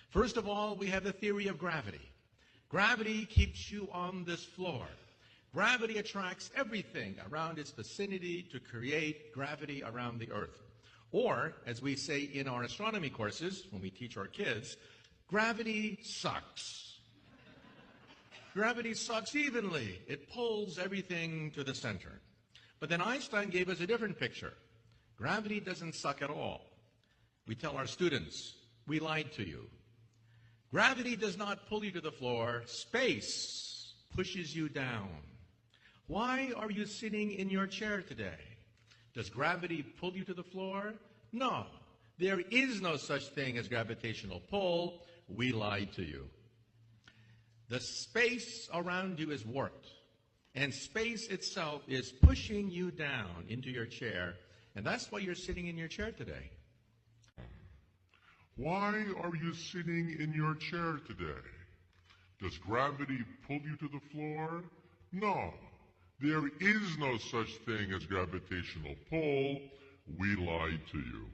First of all, we have the theory of gravity. Gravity keeps you on this floor. Gravity attracts everything around its vicinity to create gravity around the Earth. Or, as we say in our astronomy courses when we teach our kids, gravity sucks. Gravity sucks evenly. It pulls everything to the center. But then Einstein gave us a different picture. Gravity doesn't suck at all. We tell our students, we lied to you. Gravity does not pull you to the floor. Space pushes you down. Why are you sitting in your chair today? Does gravity pull you to the floor? No. There is no such thing as gravitational pull. We lied to you. The space around you is warped, and space itself is pushing you down into your chair, and that's why you're sitting in your chair today. Why are you sitting in your chair today? Does gravity pull you to the floor? No. There is no such thing as gravitational pull. We lied to you.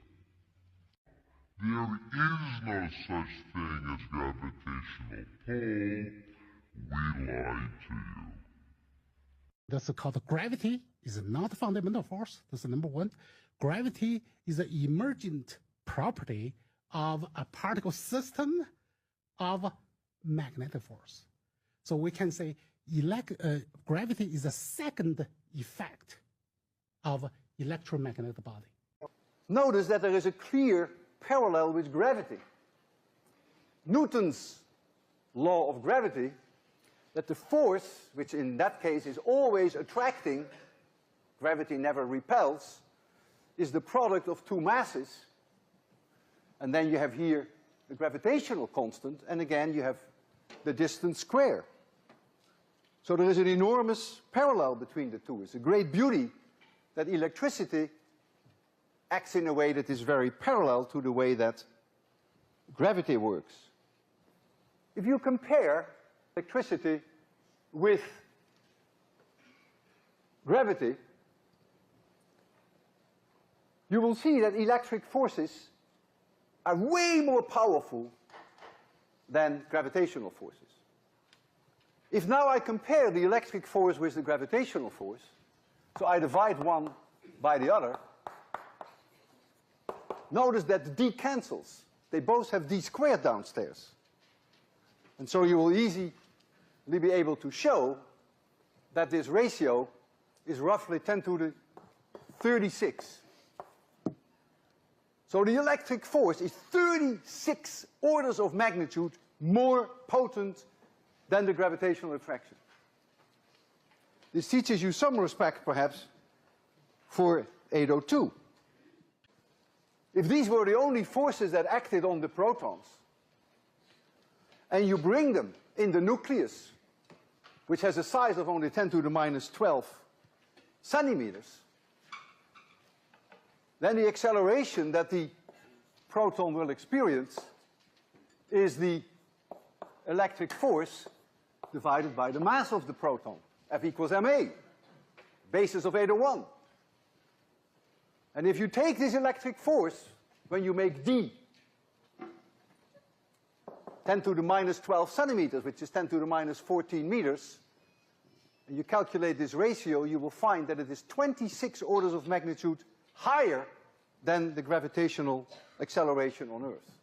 There is no such thing as gravitational pull. We lied to you. That's called gravity is not a fundamental force. That's number one. Gravity is an emergent property of a particle system of magnetic force. So we can say gravity is a second effect of electromagnetic body. Notice that there is a clear parallel with gravity. Newton's law of gravity, that the force, which in that case is always attracting, gravity never repels, is the product of two masses. And then you have here the gravitational constant, and again you have the distance square. So there is an enormous parallel between the two. It's a great beauty that electricity acts in a way that is very parallel to the way that gravity works. If you compare electricity with gravity, you will see that electric forces are way more powerful than gravitational forces. If now I compare the electric force with the gravitational force, so I divide one by the other, notice that the d cancels. They both have d squared downstairs. And so you will easily be able to show that this ratio is roughly 10 to the 36. So the electric force is 36 orders of magnitude more potent than the gravitational attraction. This teaches you some respect, perhaps, for 802. If these were the only forces that acted on the protons, and you bring them in the nucleus, which has a size of only 10 to the minus 12 centimeters, then the acceleration that the proton will experience is the electric force divided by the mass of the proton, F equals ma, basis of 801. And if you take this electric force, when you make d 10 to the minus 12 centimeters, which is 10 to the minus 14 meters, and you calculate this ratio, you will find that it is 26 orders of magnitude higher than the gravitational acceleration on Earth.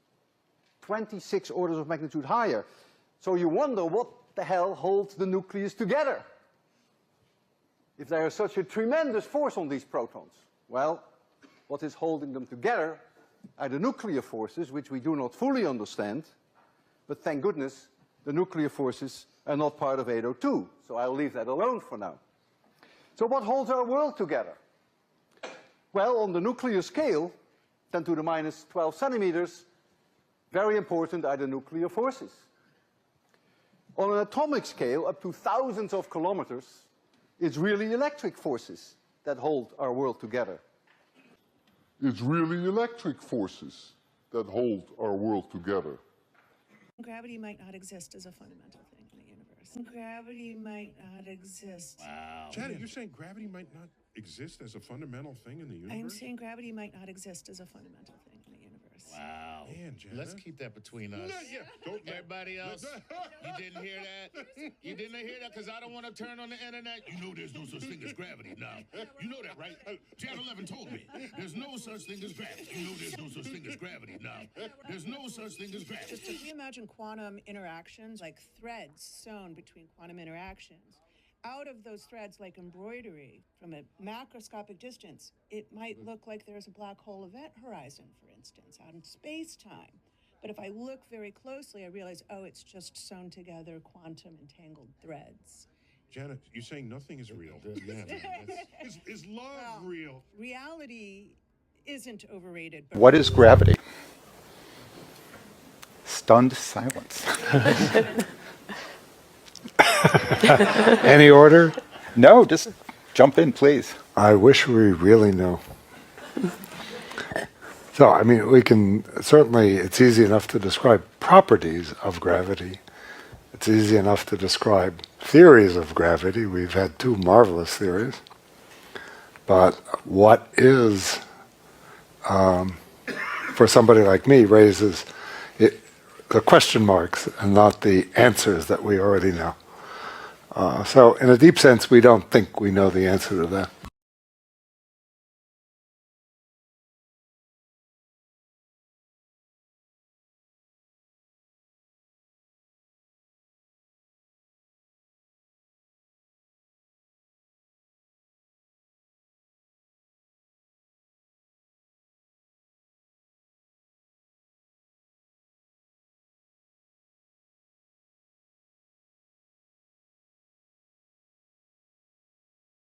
26 orders of magnitude higher. So you wonder what the hell holds the nucleus together? If there is such a tremendous force on these protons. Well, what is holding them together are the nuclear forces, which we do not fully understand, but thank goodness the nuclear forces are not part of 802, so I'll leave that alone for now. So what holds our world together? Well, on the nuclear scale, 10 to the minus 12 centimeters, very important are the nuclear forces. On an atomic scale, up to thousands of kilometers, it's really electric forces that hold our world together. It's really electric forces that hold our world together. Gravity might not exist as a fundamental thing in the universe. Gravity might not exist. Wow. Janet, you're saying gravity might not exist as a fundamental thing in the universe? I'm saying gravity might not exist as a fundamental thing in the universe. Wow. Man, Janet. let's keep that between us. No, yeah, don't let- Everybody else, you didn't hear that? You didn't hear that? Because I don't want to turn on the internet. You know there's no such thing as gravity now. You know that, right? Jan 11 told me. There's no such thing as gravity. You know there's no such thing as gravity now. There's no such thing as gravity. Just if we imagine quantum interactions like threads sewn between quantum interactions, out of those threads, like embroidery, from a macroscopic distance, it might look like there's a black hole event horizon, for instance, out in space-time. But if I look very closely, I realize, oh, it's just sewn together quantum entangled threads. Janet, you're saying nothing is real. Yeah, man, that's- Is love real? Reality isn't overrated. But What is gravity? Stunned silence. Any order? No, just jump in, please. I wish we really knew. So, I mean, we can certainly, it's easy enough to describe properties of gravity. It's easy enough to describe theories of gravity. We've had two marvelous theories. But what is, for somebody like me, raises the question marks and not the answers that we already know. So in a deep sense, we don't think we know the answer to that.